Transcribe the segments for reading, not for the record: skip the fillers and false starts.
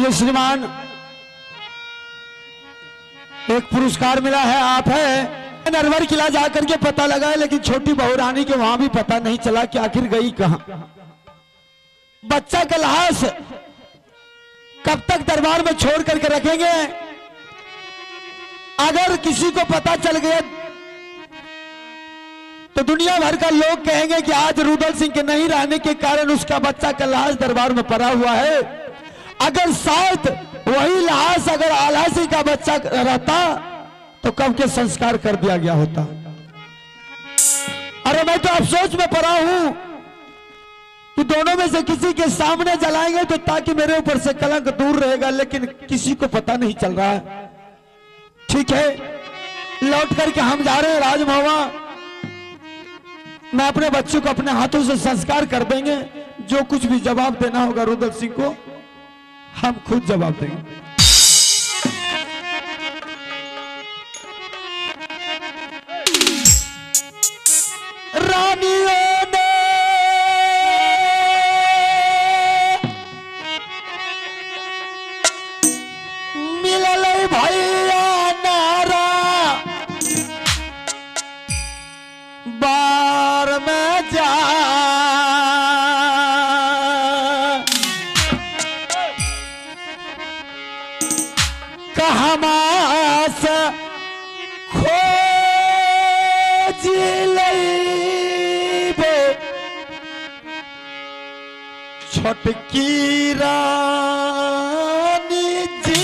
मुझे श्रीमान एक पुरस्कार मिला है। आप है नरवर किला जाकर के पता लगा है, लेकिन छोटी बहू रानी के वहां भी पता नहीं चला कि आखिर गई कहां। बच्चा का लाश कब तक दरबार में छोड़ करके रखेंगे? अगर किसी को पता चल गया तो दुनिया भर का लोग कहेंगे कि आज रुदल सिंह के नहीं रहने के कारण उसका बच्चा का लाश दरबार में पड़ा हुआ है। अगर शायद वही लाश अगर आला सिंह का बच्चा रहता तो कब के संस्कार कर दिया गया होता। अरे मैं तो अफसोस में पड़ा हूं कि दोनों में से किसी के सामने जलाएंगे तो ताकि मेरे ऊपर से कलंक दूर रहेगा, लेकिन किसी को पता नहीं चल रहा है। ठीक है, लौट करके हम जा रहे हैं राजमहुआ। मैं अपने बच्चों को अपने हाथों से संस्कार कर देंगे। जो कुछ भी जवाब देना होगा रुदल सिंह को हम खुद जवाब देंगे। रानियों ने मिलल भैया नारा बार में जा कहमास खोज लईबे छोटकी रानी जी।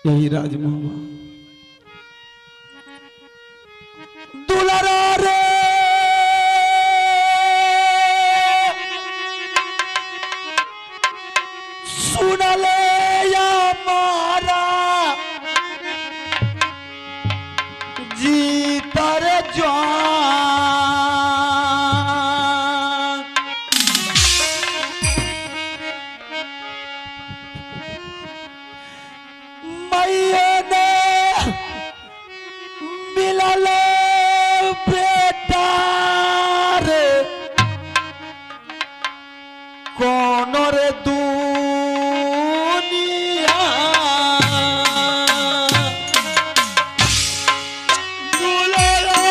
यही राजमहुआ दुलारा रे सुन ले या मारा जीतर जवान मैंने मिलल बेटा रे कौन रे दुनिया दुलारा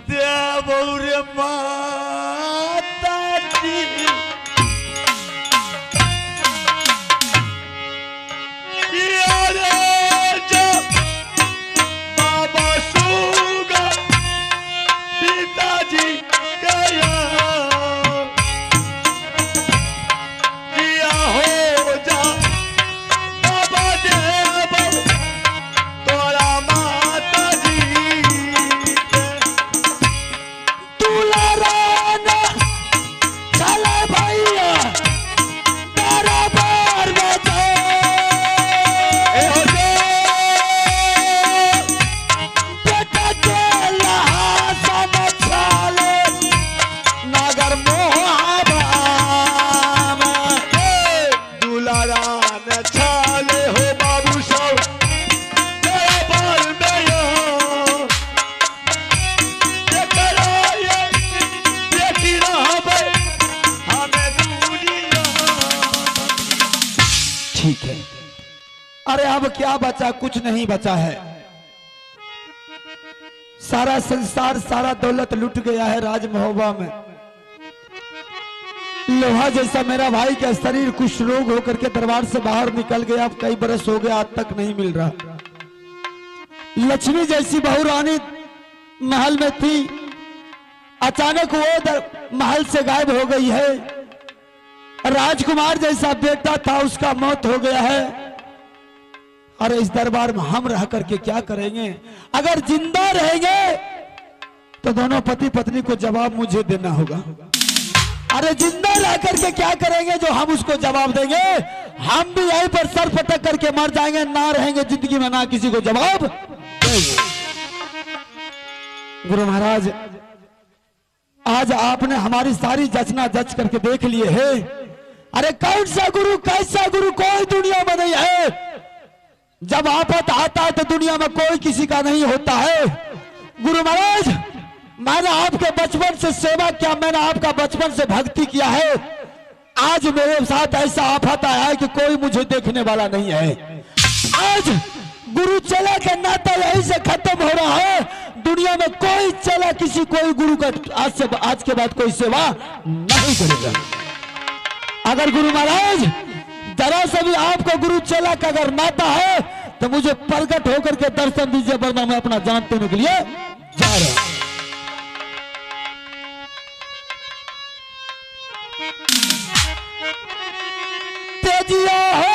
देवौर माता जी बाबा सूगा पिताजी गया हो जा बाबा देव तोरा माता जी दुलारान चले भैया तेरा बार बचा बेटा चला सब चले नगर मोहबा दुलारान चले हो बाबू सब तेरा बार में ठीक है। अरे अब क्या बचा? कुछ नहीं बचा है। सारा संसार सारा दौलत लुट गया है राज महोबा में। लोहा जैसा मेरा भाई का शरीर कुछ रोग होकर के दरबार से बाहर निकल गया। अब कई बरस हो गए आज तक नहीं मिल रहा। लक्ष्मी जैसी बहू रानी महल में थी, अचानक वो महल से गायब हो गई है। राजकुमार जैसा बेटा था उसका मौत हो गया है। अरे इस दरबार में हम रह करके क्या करेंगे? अगर जिंदा रहेंगे तो दोनों पति पत्नी को जवाब मुझे देना होगा। अरे जिंदा रह करके क्या करेंगे जो हम उसको जवाब देंगे? हम भी यहीं पर सर पटक करके मर जाएंगे, ना रहेंगे जिंदगी में, ना किसी को जवाब देंगे। गुरु महाराज आज आपने हमारी सारी जचना जच करके देख लिए है। अरे कौन सा गुरु, कैसा गुरु कोई दुनिया में नहीं है। जब आफत आता है तो दुनिया में कोई किसी का नहीं होता है। गुरु महाराज मैंने आपके बचपन से सेवा किया, मैंने आपका बचपन से भक्ति किया है। आज मेरे साथ ऐसा आफत आया है कि कोई मुझे देखने वाला नहीं है। आज गुरु चला का नाता यहीं से खत्म हो रहा है। दुनिया में कोई चला किसी कोई गुरु का आज के बाद कोई सेवा नहीं करेगा। अगर गुरु महाराज जरा से भी आपको गुरु चला का अगर नाता है तो मुझे प्रकट होकर के दर्शन दीजिए, वरना मैं अपना जान देने के लिए जा रहा हूं। तेजिया हो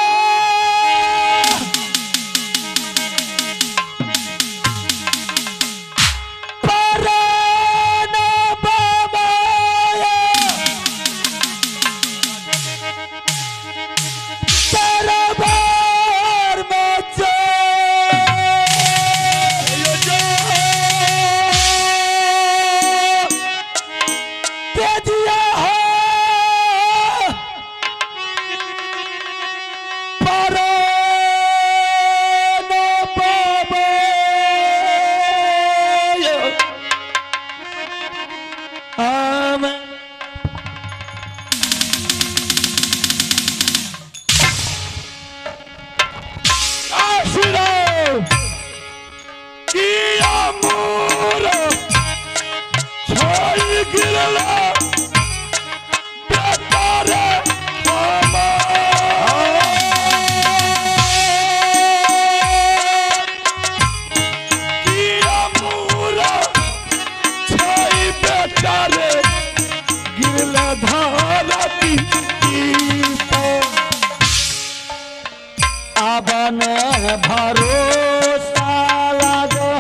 भरोसा लागो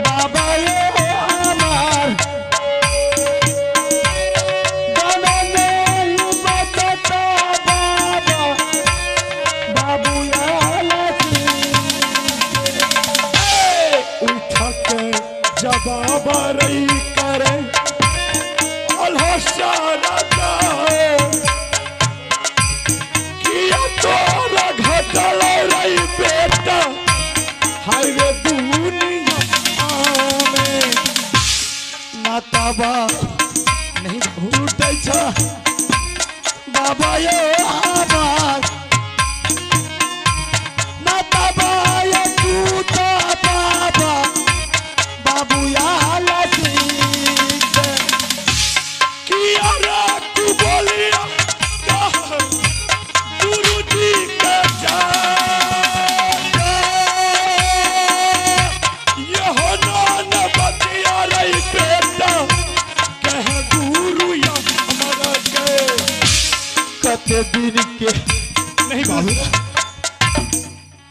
बाबा ये हमार गाना नहीं बचता बाबा बाबू उठ के जवाब रही करे अलहसारा किया तोरा घटल बेटा हाय रे दुनिया में माताबा नहीं भूटे छा बाबा ये आवाज माताबा ये तू तो बाबा बाबू या हो नान बतिया रही बेटा कह गुरु या हमारा के कते दिन के। नहीं बाबू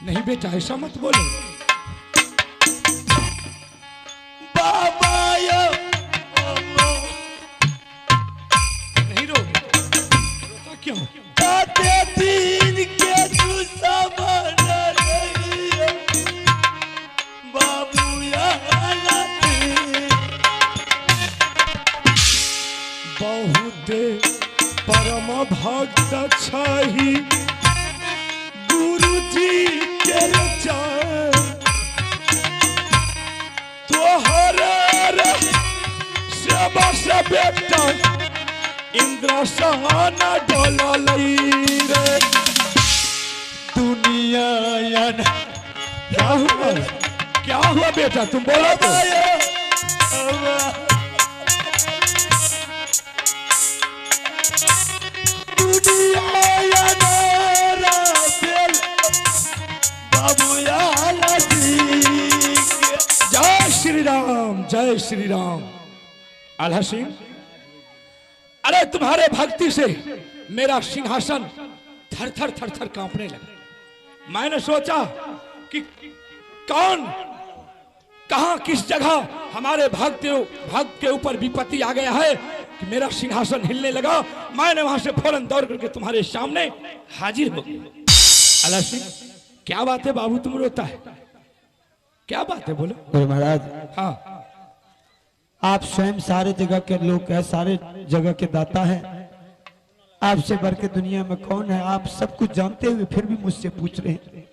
नहीं बेटा ऐसा मत बोलो बाबा या नहीं रो रोता क्यों कते दिन के तू समझ रही है बाबू या बहुत परम भक्त छही गुरु जी के चरण तोहर सेवा से बेटा इंद्र सहन डोलई रे दुनिया यान क्या हुआ बेटा तुम बोलो तो जय श्री राम। आल्हा सिंह अरे तुम्हारे भक्ति से मेरा सिंहासन थर थर थर थर कांपने लगा। मैंने सोचा कि कौन कहां किस जगह हमारे भक्त के ऊपर विपत्ति आ गया है कि मेरा सिंहासन हिलने लगा। मैंने वहां से फौरन दौड़ करके तुम्हारे सामने हाजिर हो गया। आल्हा सिंह क्या बात है बाबू तुम रोता है क्या बात है बोलो। गुरु महाराज हाँ आप स्वयं सारे जगह के लोग हैं सारे जगह के दाता हैं आपसे बढ़ के दुनिया में कौन है आप सब कुछ जानते हुए फिर भी मुझसे पूछ रहे हैं।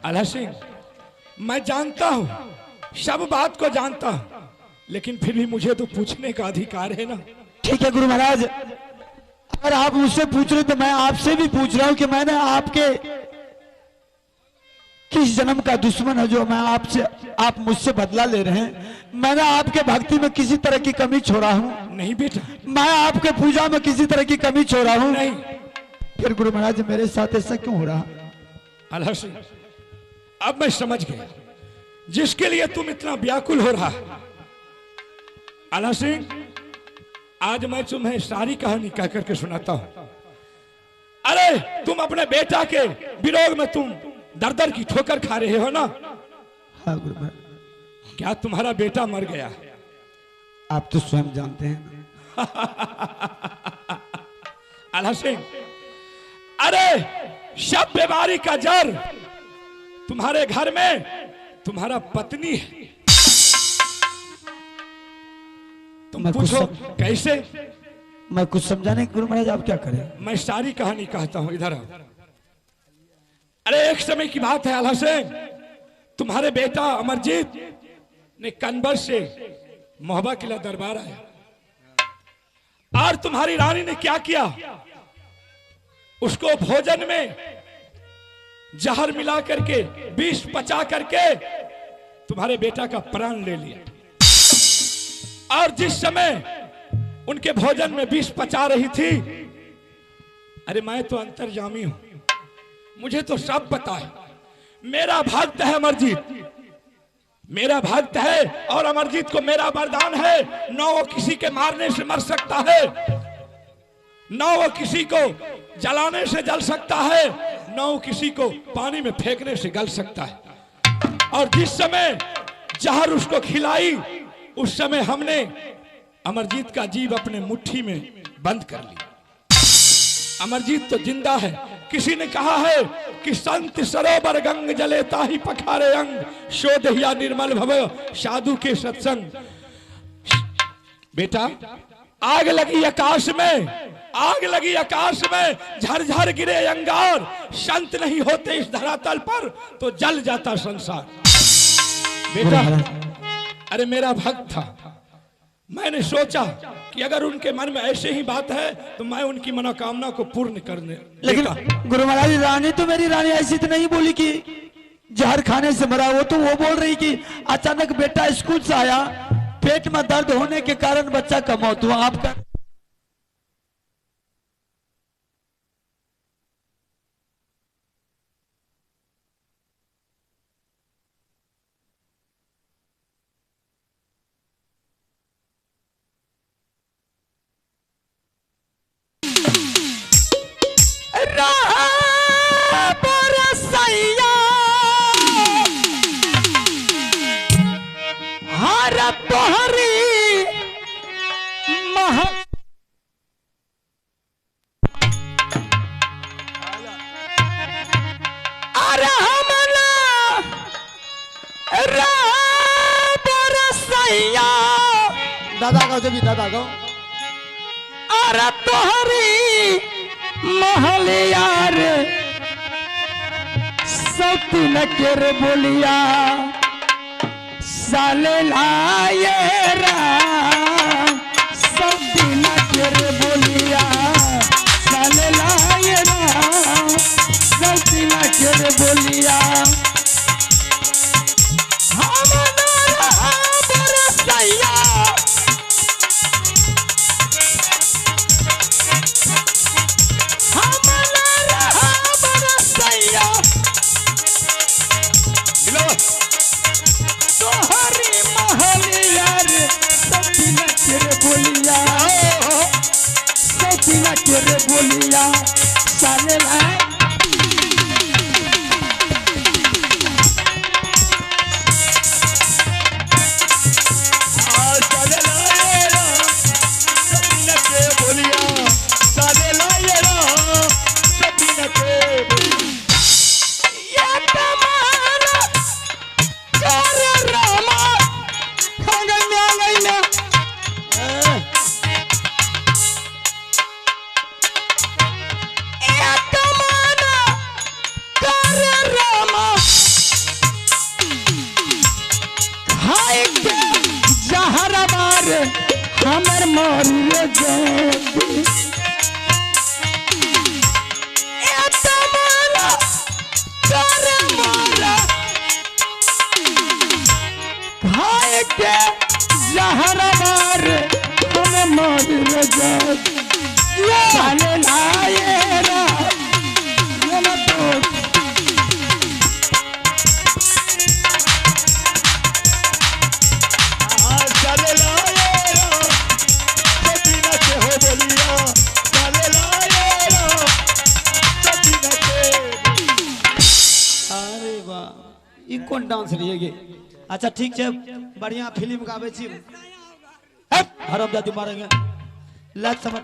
आल्हा सिंह मैं जानता हूं सब बात को जानता हूं लेकिन फिर भी मुझे तो पूछने का अधिकार है ना। ठीक है गुरु महाराज अगर आप मुझसे पूछ रहे तो मैं आपसे भी पूछ रहा हूं कि मैंने आपके किस जन्म का दुश्मन है जो मैं आपसे आप मुझसे बदला ले रहे हैं। मैंने आपके भक्ति में किसी तरह की कमी छोड़ा हूं नहीं बेटा मैं आपके पूजा में किसी तरह की कमी छोड़ा हूं नहीं। फिर गुरु महाराज मेरे साथ ऐसा क्यों हो रहा। आल्हा सिंह अब मैं समझ गया जिसके लिए तुम इतना व्याकुल हो रहा। आल्हा सिंह आज मैं तुम्हें सारी कहानी कह करके सुनाता हूं। अरे तुम अपने बेटा के विरोध में तुम दर दर की ठोकर खा रहे हो ना। हाँ गुरु महाराज क्या तुम्हारा बेटा मर गया आप तो स्वयं जानते हैं। आल्हा सिंह अरे सब बीमारी का जड़ तुम्हारे घर में तुम्हारा पत्नी है। तुम पूछो कैसे। मैं कुछ समझाने गुरु महाराज आप क्या करें। मैं सारी कहानी कहता हूं इधर आओ। अरे एक समय की बात है आल्हा सिंह तुम्हारे बेटा अमरजीत ने कन्वर से मोहब्बा किला दरबार आया और तुम्हारी रानी ने क्या किया उसको भोजन में जहर मिला करके विष पचा करके तुम्हारे बेटा का प्राण ले लिया। और जिस समय उनके भोजन में विष पचा रही थी अरे मैं तो अंतर्यामी हूं मुझे तो सब पता है। मेरा भक्त है अमरजीत मेरा भक्त है और अमरजीत को मेरा वरदान है न वो किसी के मारने से मर सकता है न वो किसी को जलाने से जल सकता है न वो किसी को पानी में फेंकने से गल सकता है। और जिस समय जहर उसको खिलाई उस समय हमने अमरजीत का जीव अपने मुट्ठी में बंद कर लिया। अमरजीत तो जिंदा है। किसी ने कहा है कि संत सरोवर गंग जले ताही पखारे अंग शोधहिया निर्मल भव साधु के सत्संग। बेटा आग लगी आकाश में आग लगी आकाश में झरझर गिरे अंगार संत नहीं होते इस धरातल पर तो जल जाता संसार। बेटा अरे मेरा भक्त था मैंने सोचा कि अगर उनके मन में ऐसे ही बात है तो मैं उनकी मनोकामना को पूर्ण करने। लेकिन गुरु महाराज रानी तो मेरी रानी ऐसी तो नहीं बोली कि जहर खाने से मरा। वो तो वो बोल रही कि अचानक बेटा स्कूल से आया पेट में दर्द होने के कारण बच्चा का मौत हुआ। आपका रहा बरसैया हर तोहरी मह अरे हमला रहा बरसैया दादा गाओ जब दादा गाओ अरे तोहरी महलिया रे सौतीन के रे बोलिया साले लाए राम सौतीन के रे बोलिया साले लाए राम सौतीन के रे बोलिया तेरे बोलिया साले लाए हमर मोरिए जेबी एतमाना करे मोरा खाए के जहर मार हम मोरिए जेबी साले लाए रा ये ना तो साले लाए कौन डांस रही गे अच्छा ठीक है बढ़िया फिल्म गावे छी हरामजादी मारेंगे लत समझ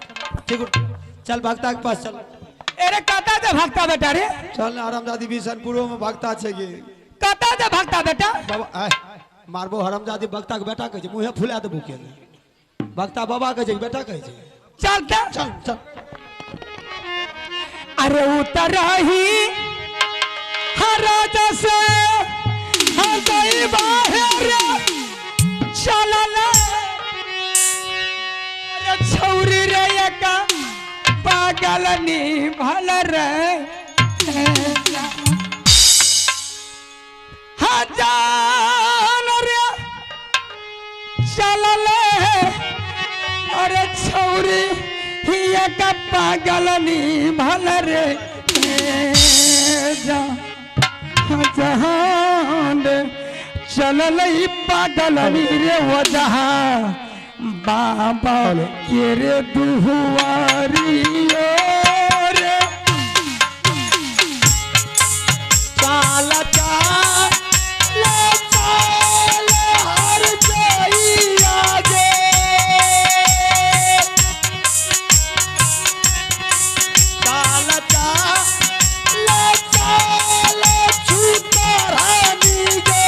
ठीक चल भक्ता के पास चल अरे कहता था भक्ता बेटा रे चल हरामजादी बिशनपुरो में भक्ता छे गे कहता था भक्ता बेटा बाबा मारबो हरामजादी भक्ता के बेटा कहे मुंहे फुला देबो के भक्ता बाबा कहे बेटा कहे चल चल चल अरे उतर ही हराज से गई बाहर चलल छौरी रे का पागल नी भल रे हजार रे चलल अरे छौरी हिया का पागल नी भल रे जहान चलल पागल रे वजह बाबा के रे दुहुआरी रे चाल चाल चाल हर जाइया गे चाल चाल चाल छूतरानी गे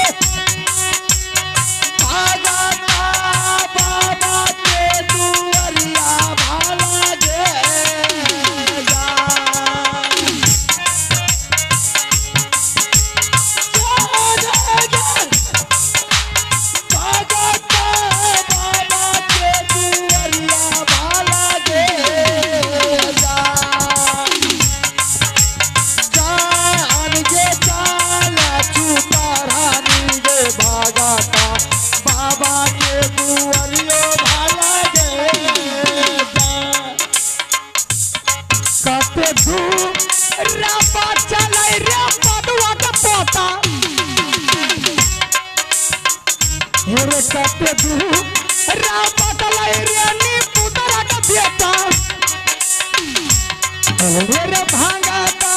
मेरे भागता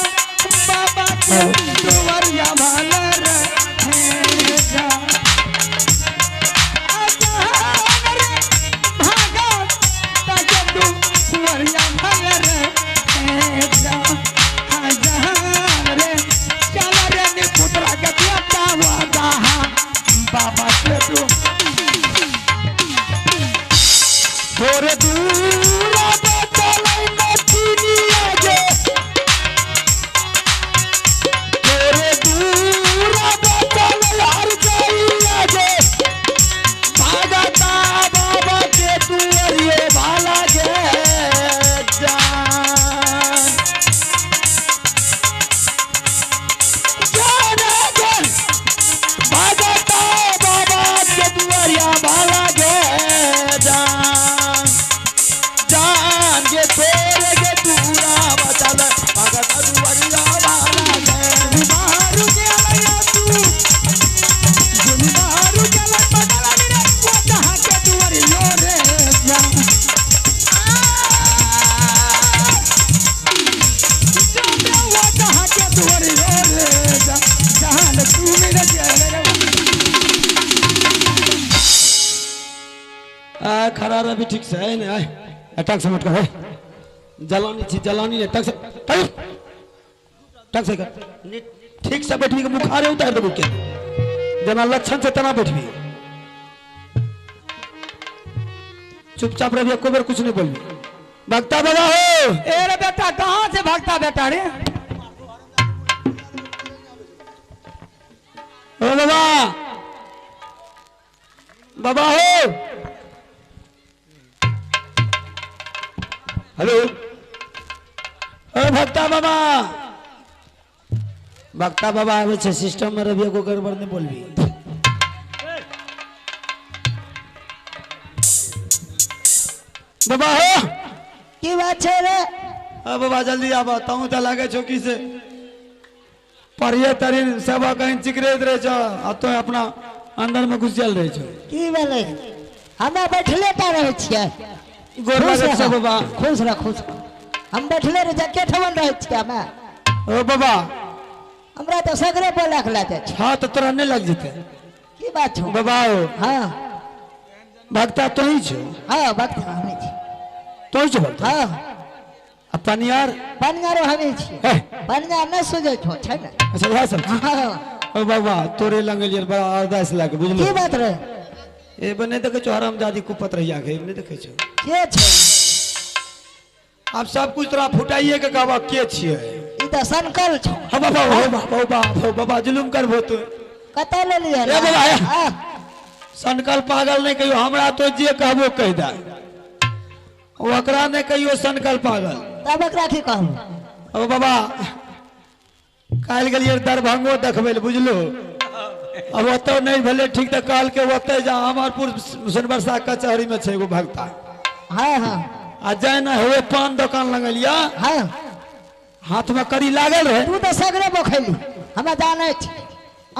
बाबा के दुआरिया भाला रे जा भागता के दुआरिया भाला रे जा रे चल रे नी पुत्रा के बेटा वादा बाबा के तू थोड़े दूर चले नचनिया गे थोड़े दूर चले हर गइया गे भागता बाबा के दुआरिये भाला गे जान भागता बाबा के दुआरिया भाला गे जान जान के तोरे के दूरा बचल भगत दुआरिया वाला गे मारू के आया तू मारू के ला बदला रे वो जहां के दुआरिया रे जान जाने वो जहां के दुआरिया रे जान तू मेरे जेल रे खरा रवि ठीक से है ना टक से मत कर जलानी थी जलानी है टक से कर ठीक से बैठवी के बुखार उतार देबू के जना लक्षण से तना बैठवी चुपचाप रहिए को बार कुछ नहीं बोलबी भक्ता बाबा हो ए रे बेटा कहां से भागता बेटा रे ओ बाबा बाबा हो हेलो ओ भक्ता बाबा आवे छे सिस्टम में रवि को गड़बड़ नहीं बोलबी बाबा हो की बात छे रे बाबा जल्दी आबा ताऊ त लागे चौकी से परिये तरीन सब कहीं चिकरेत रहे छो आ तो अपना अंदर में घुस चल रहे छो की भेले हमें बैठले का रहे छिए गोर लागे छो बाबा खुश रह हम बैठले रे जके ठवन रहे छिए हमें ओ बाबा हमरा तो सगरे बोला खला दे हाँ तो तोरा नहीं लग जेते की बात छो बाबा हो हां भक्ता तो ही छो हां वक्त हमें छी तो ही छो भक्ता हां अपन यार पनियारो हमें छी हे पनिया न सुजे छो छै न अच्छा यह सब हां ओ बाबा तोरे लंगलियर बड़ा अरदास लागे बुझलो की बात रे ए बने देखे छो हरामजादी कुपत रहिया के नहीं देखे छो के छै अब सब कुछ तोरा फुटाइए के कहबा के छिए ई त संकल छो हो बाबा जुलुम करबो तो कत ले लिया ए बाबा संकल पागल नहीं कहियो हमरा तो जे कहबो कह दा ओकरा ने कहियो संकल पागल तब एकरा की कहू ओ बाबा काल गेलिए दरभंगो देखबे बुझलो अब ओतो नहीं भले ठीक त काल के ओते जा हमारपुर सुनबरसा कचहरी में छै एगो भक्ता हां हां आ जाय ना हुए पान दुकान लगलिया हां हाथ में कड़ी लागल रहे तू तो सगरे बोखैली हमें जाने छी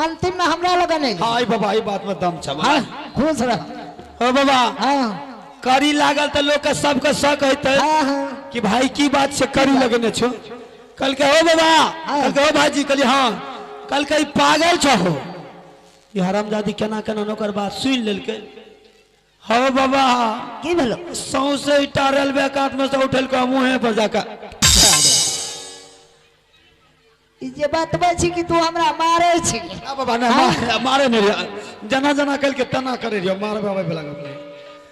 अंतिम में हमरा लगे नहीं हां ई बाबा ई बात में दम छ हां खुश रह ओ बाबा हां कड़ी लागल त लोग के सबके शक होते हां हां कि भाई की बात से कड़ी लगने छो कल के हो बाबा कल के हो भाजी कल हां कल के पागल छो हो ये हरामजादी केना केना नौकर बात सुन लेलके हो बाबा की भेलो सौसे टारल बेकात में से उठल के मुंहे पर जाकर ई जे बतबै छी कि तू हमरा मारै छी बाबा ना मारे नहीं जना जना कल के तना करे रियो मारे बाबा पे लगा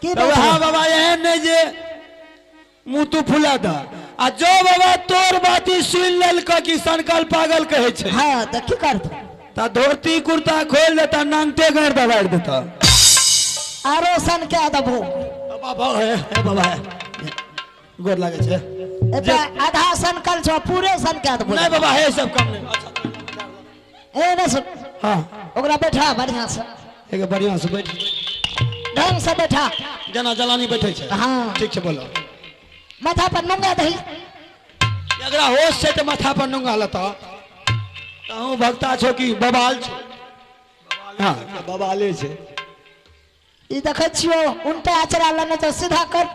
की तो हां बाबा एहन नहीं जे मुंह तू फुला दा आ जो बाबा तोर बाती सुन लेल कि संकल पागल कहे छे हां त की करत ता धोती कुर्ता खोल देता नांगते गाड़ दबाड़ देता आरो सन के दबो बाबा है बाबा है गोर लागे छे एता आधा सन कल छो पूरे सन के दबो नहीं बाबा है सब काम नहीं अच्छा ए न सुन हां ओकरा बैठा बढ़िया से एक बढ़िया से बैठ ढंग से बैठा जना जलानी बैठे छे हां ठीक छे बोलो माथा पर नंगा दही एकरा होश से तो माथा पर नंगा लता कहूं भक्ता छो कि बबाल छो हां बबाले छे ई देखे छियो उल्टा आचरा लेने तो सीधा कर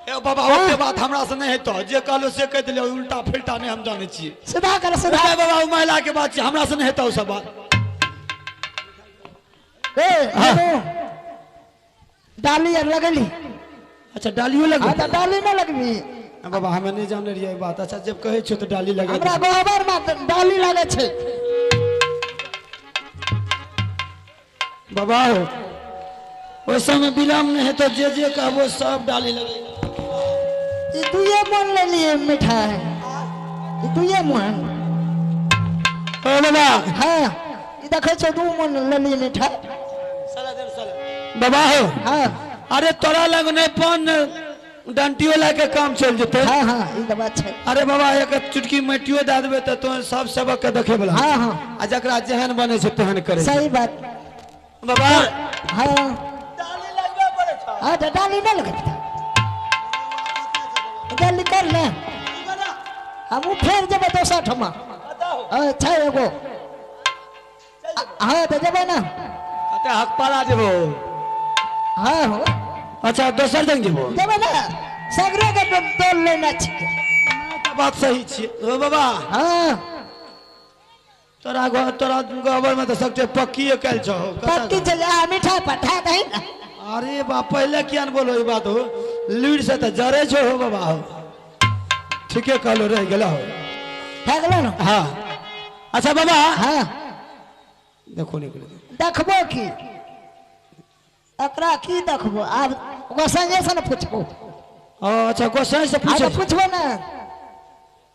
ए बाबा ओते बात हमरा से नहीं हेतो जे कहलो से कह दिलियो उल्टा फिल्टा नहीं हम जाने छिए सीधा कर सीधा ए बाबा ओ महिला के बात छै हमरा से नहीं हेतो सब बात ए डाली और लगली अच्छा डालियो लग हां तो डाली ना लगबी बाबा हमें नहीं जाने रहिए बात अच्छा जब कहे छो तो डाली लगे हमरा गोबर में डाली लगे छै बाबा हो ओइ समय विराम नहीं है तो जे कहबो सब डाली लगे ई दुए मन ले लिए मिठाई ई दुए मन ओ बाबा हां ई देखे छो दू मन ले लिए मिठाई बाबा हो हां अरे तोरा लग नहीं पन डंटियो लाके काम चल जते हां हां ई तो बात छै अरे बाबा एक चुटकी मटियो दे देबे त तो सब सबक के देखे वाला हां हां आ जकरा जेहन बने छै तेहन करे सही बात बाबा हां डाली लगबे पड़े छ हां तो डाली ना लगत जल्दी कर ले हम फेर जब दोसर ठमा अच्छा एगो हां तो जब ना अते हक पाला देबो हां हो अच्छा दोसर जंग जेबो जब ना सगरे के तोल लेना छै बात सही छी ओ बाबा हां तोरा गोबर में तो सबसे पक्की कल छो पक्की चले आ मिठाई पठा दही ना अरे बा पहले किया न बोलो ई बात हो लीड से तो जरे छो हो बाबा हो ठीके कहलो रह गेला हो है गेलो ना हां अच्छा बाबा हां देखो निकल देखबो की एकरा की देखबो आब गोसाई से न पूछबो अच्छा गोसाई से पूछो पूछो पूछबो ना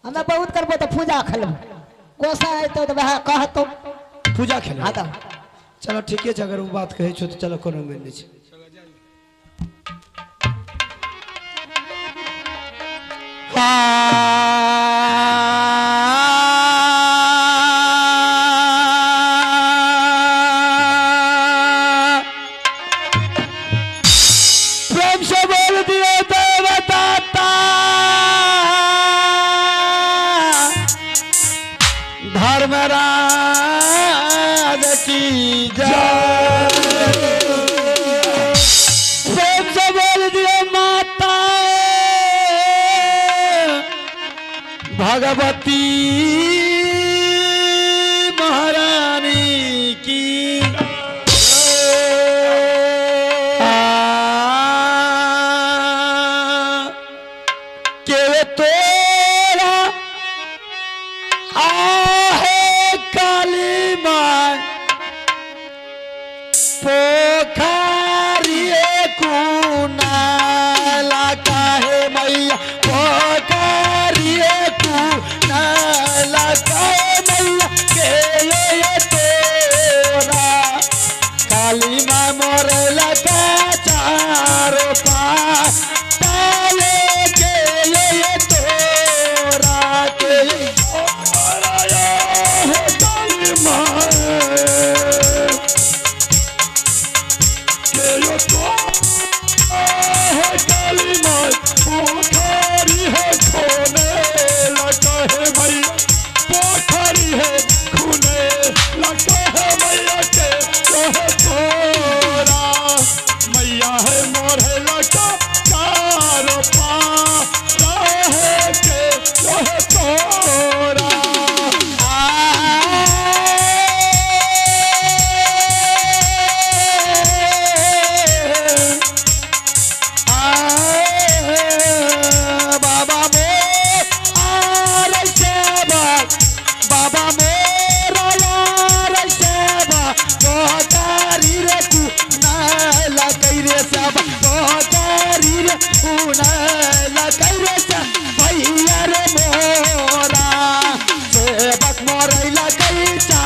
हमें बहुत करबो तो पूजा खेलबो गोसाई तो वह कहतो पूजा खेल हां तो चलो ठीके छै अगर वो बात कहे छो तो चलो कोनो में नहीं छै प्रेम से बोल दियो तो बताता धर्मराज की जय प्रेम से बोल दियो माता भगवती महारानी की के तोरा आहे काली माँ पोखरिए कुनाला काहे मैया पोखरिए कुनाला काहे मैया के ये तोरा काली माँ मोरला का चारो पास ताले के ये तोरा के काली माँ काली माँ पोखरी है खोने लगा है मैया पोखरी है खूने लगा है मैया के है तोरा मैया है मोर है लगा चारो पारा है के है तोरा बाबा मोर सेवा गोदारी रे तू नाला कैरे सब गोदारी रे तू नाला कैरे सब भैया रे मोरा सेवक मोरैला कई चा